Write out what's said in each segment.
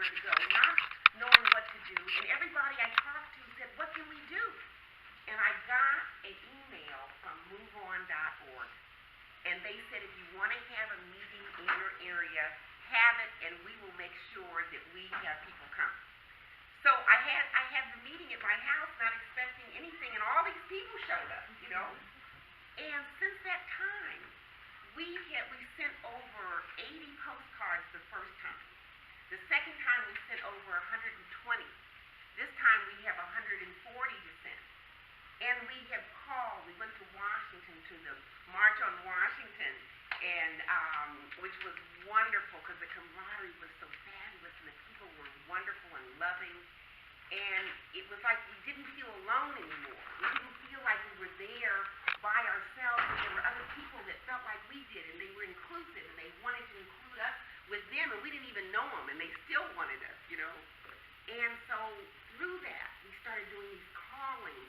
where to go, not knowing what to do. And everybody I talked to said, what can we do? And I got an email from moveon.org. And they said, if you want to have a meeting in your area, have it, and we will make sure that we have people come. So I had the meeting at my house, not expecting anything, and all these people showed up, you know. And since that time, we sent over 80 postcards the first time. The second time we sent over 120. This time we have 140 to send. And we have called, we went to Washington to the March on Washington, and which was wonderful because the camaraderie was so fabulous and the people were wonderful and loving. And it was like we didn't feel alone anymore. We didn't feel like we were there by ourselves, and there were other people that felt like we did, and they were inclusive, and they wanted to include us with them, and we didn't even know them, and they still wanted us, you know. And so through that, we started doing these callings,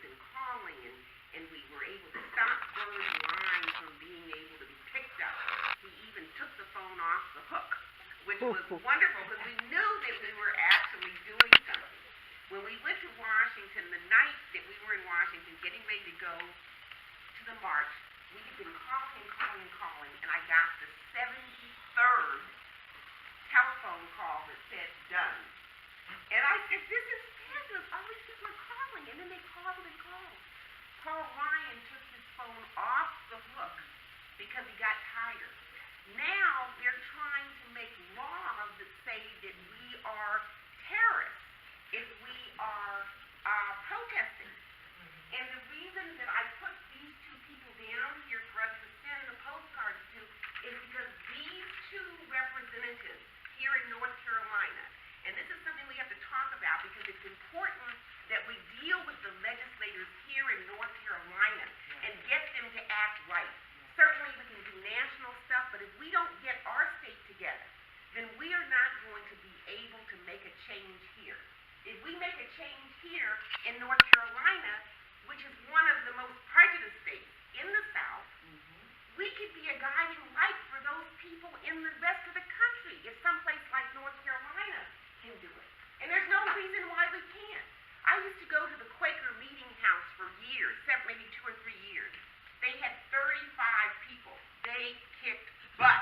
and we were able to stop those lines from being able to be picked up. We even took the phone off the hook, which was wonderful, because we knew that we were actually doing something. When we went to Washington, the night that we were in Washington, getting ready to go to the march, we had been calling, and I got the 73rd telephone call that said done. And I said, this is fabulous. All these people are calling. And then they called and called. Paul Ryan took his phone off the hook because he got tired. Now they're trying to make laws that say that we are terrorists if we are protesting. And the reason that I put these two people down here for us to send the postcards to is because these two representatives here in North Carolina, and this is something we have to talk about because it's important that we deal with the legislators here in North Carolina and get them to act right. Certainly we can do national stuff, but if we don't get our state together, then we are not going to be able to make a change here. If we make a change here in North Carolina, which is one of the most prejudiced states in the South, we could be a guiding light for those people in the rest of the country if someplace like North Carolina can do it. And there's no reason why we can't. I used to go to the Quaker meeting house for years, maybe 2 or 3 years. They had 35 people. They kicked butt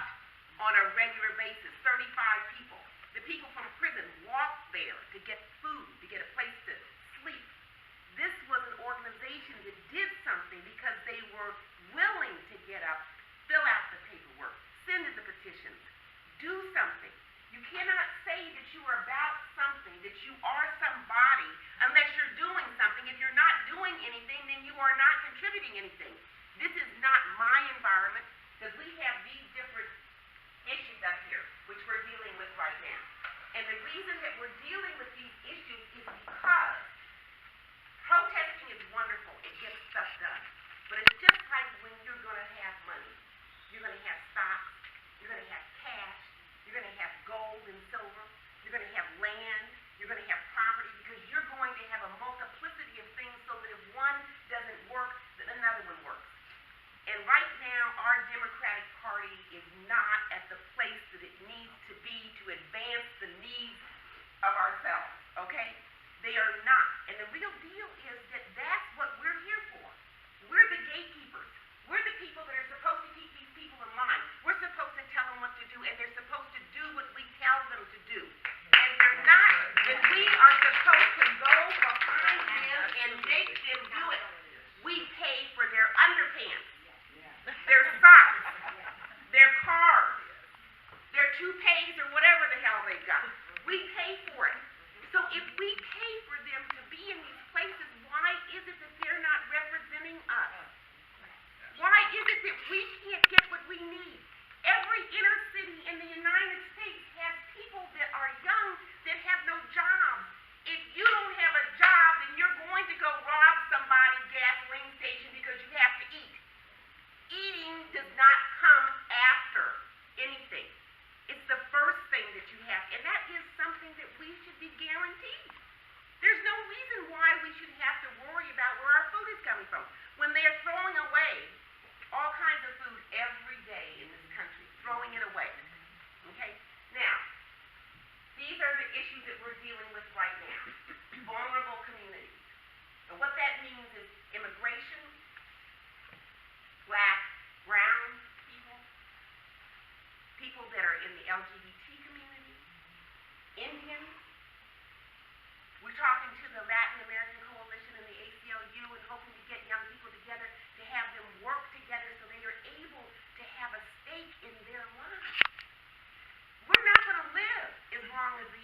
on a regular basis, 35 people. The people from prison walked there to get food, to get a place to sleep. This was an organization that did something because they were willing to get up, fill out the paperwork, send in the petitions, do something. You cannot say that you are about something, that you are somebody, unless you're doing something. If you're not doing anything, then you are not contributing anything. This is not my environment, because we have these different issues up here, which we're dealing with right now. And the reason that we're dealing with these issues is because protesting is wonderful. It gets stuff done. But it's just like when you're going to have money. You're going to have stocks. You're going to have cash. You're going to have gold and silver. You're going to have land. You're going to have property, because you're going to have a multiplicity of things so that if one doesn't work, then another one works. And right now, our Democratic Party is not at the place that it needs to be to advance the needs of ourselves, okay? They are not. And the real deal is that that's what we're here for. We're the gatekeepers. We're the people that are supposed to keep these people in line. We're supposed to tell them what to do, and they're supposed to do what we tell them to do. And they're not. And we are supposed to go behind them and make them do it. We pay for their underpants, their socks, their cars, their toupees, or whatever the hell they've got. We pay for it. So if we pay for them to be in these places, why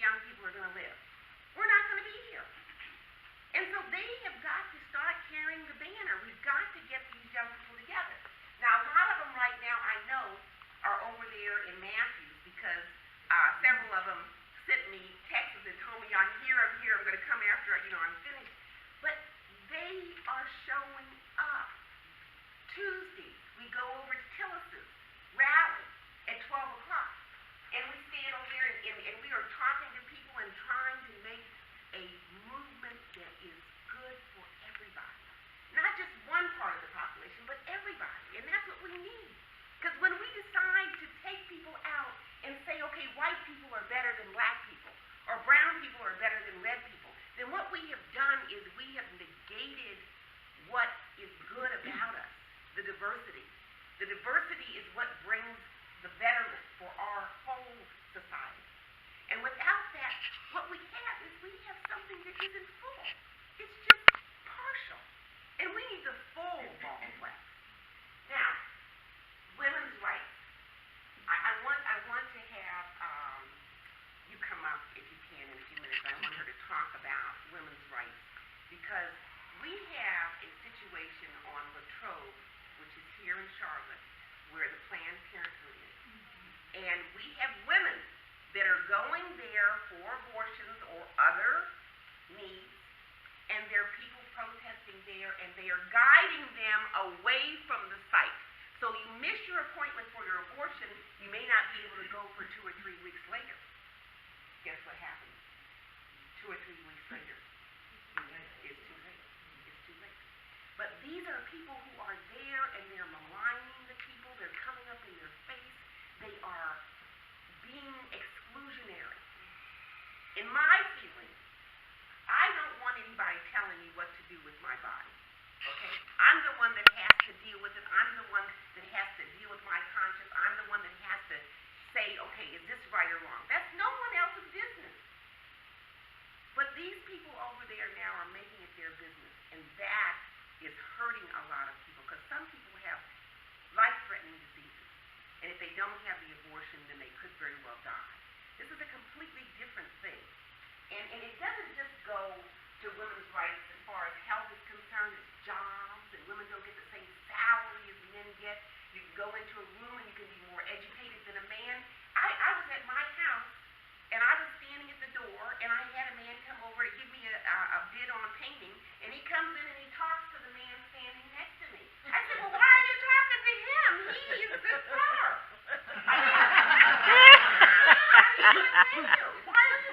young people are going to live. We're not going to be here. And so they have got to start carrying the banner. We've got to get these young people together. Now, a lot of them right now, I know, are over there in Matthews because several of them sent me texts and told me, I'm here, I'm going to come after, I'm finished. But they are showing up. Tuesdays, we go over to Tillis's rally at 12 o'clock. And we stand over there and we are talking to people and trying to make a movement that is good for everybody. Not just one part of the population, but everybody. And that's what we need. Because when we decide to take people out and say, okay, white people are better than black people, or brown people are better than red people, then what we have done is we have negated what is good about us, the diversity. The diversity is what brings the betterment for our whole society. And without that, what we have is we have something that isn't full. It's just partial. And we need the full ball wax. Now, women's rights. I want to have you come up, if you can, in a few minutes. I want her to talk about women's rights because we have a situation on Latrobe, which is here in Charlotte, where the Planned Parenthood is. And we have women that are going there for abortions or other needs, and there are people protesting there, and they are guiding them away from the site. So you miss your appointment for your abortion, you may not be able to go for 2 or 3 weeks later. Guess what happens? 2 or 3 weeks later, it's too late. It's too late. But these are people who are there, and they're maligning the people. They're coming up in their face. They are being exclusionary. In my feeling, I don't want anybody telling me what to do with my body. Okay? I'm the one that has to deal with it. I'm the one that has to deal with my conscience. I'm the one that has to say, okay, is this right or wrong? That's no one else's business. But these people over there now are making it their business, and that is hurting a lot of people because some people have life-threatening diseases, and if they don't have the abortion, then they could very well die. This is a completely different thing, and it doesn't just go to women's rights as far as health is concerned. It's jobs, and women don't get the same salary as men get. You can go into a room and you can be more educated than a man. I was at my house, and I was standing at the door, and I had a man come over to give me a bid on a painting, and he comes in and he talks to the man standing next to me. I said, well, why are you talking to him? He is this far. I mean, what are you going to say to? Why are you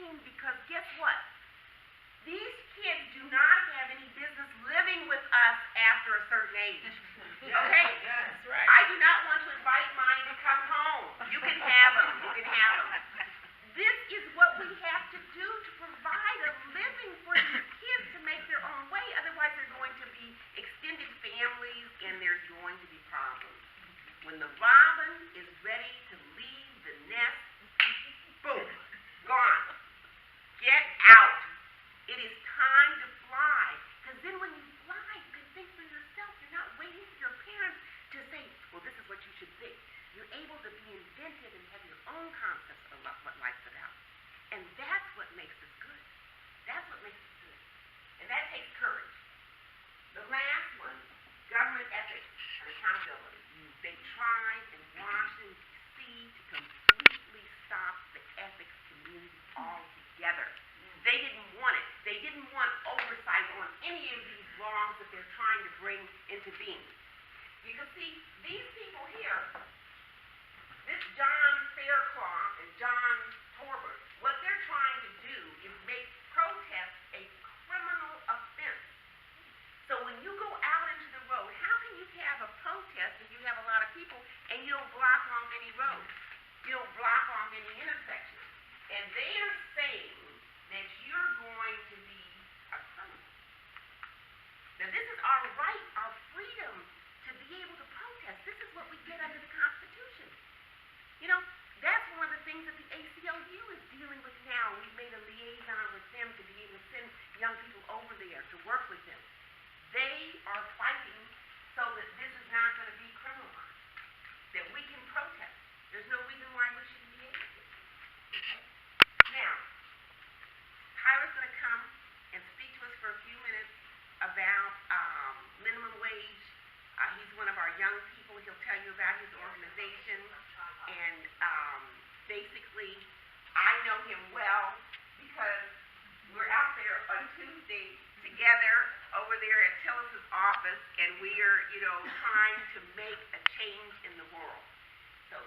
came because guess what? These kids do not have any business living with us after a certain age. Okay? That's right. I do not want to invite mine to come home. You can have them. You can have them. This is what we have to do to provide a living for these kids to make their own way. Otherwise, they're going to be extended families and there's going to be problems. When the robin is ready to leave the nest, boom, gone. Get out. It is time to fly. Because then when you fly, you can think for yourself. You're not waiting for your parents to say, well, this is what you should think. You're able to be inventive and have your own concepts of what life's about. And that's what makes us good. That's what makes us good. And that takes courage. The last one, government ethics and accountability. They tried in Washington, D.C. to completely stop the ethics community altogether. They didn't want it. They didn't want oversight on any of these laws that they're trying to bring into being. You can see these people here, this John Fairclough and John Torbert, what they're trying to do is make protest a criminal offense. So when you go out into the road, how can you have a protest if you have a lot of people and you don't block off any roads? You don't block off any intersections. And they are saying that you're going to be a criminal. Now this is our right, our freedom to be able to protest. This is what we get under the Constitution. You know, that's one of the things that the ACLU is dealing with now. We've made a liaison with them to be able to send young people over there to work with them. They are fighting so that this is not going to be criminalized, that we can protest. There's no reason why we shouldn't be able to. Okay? Now, Tyler's going to come and speak to us for a few minutes about minimum wage. He's one of our young people. He'll tell you about his organization. And basically, I know him well because we're out there on Tuesday together over there at Tillis's office, and we are, trying to make a change in the world. So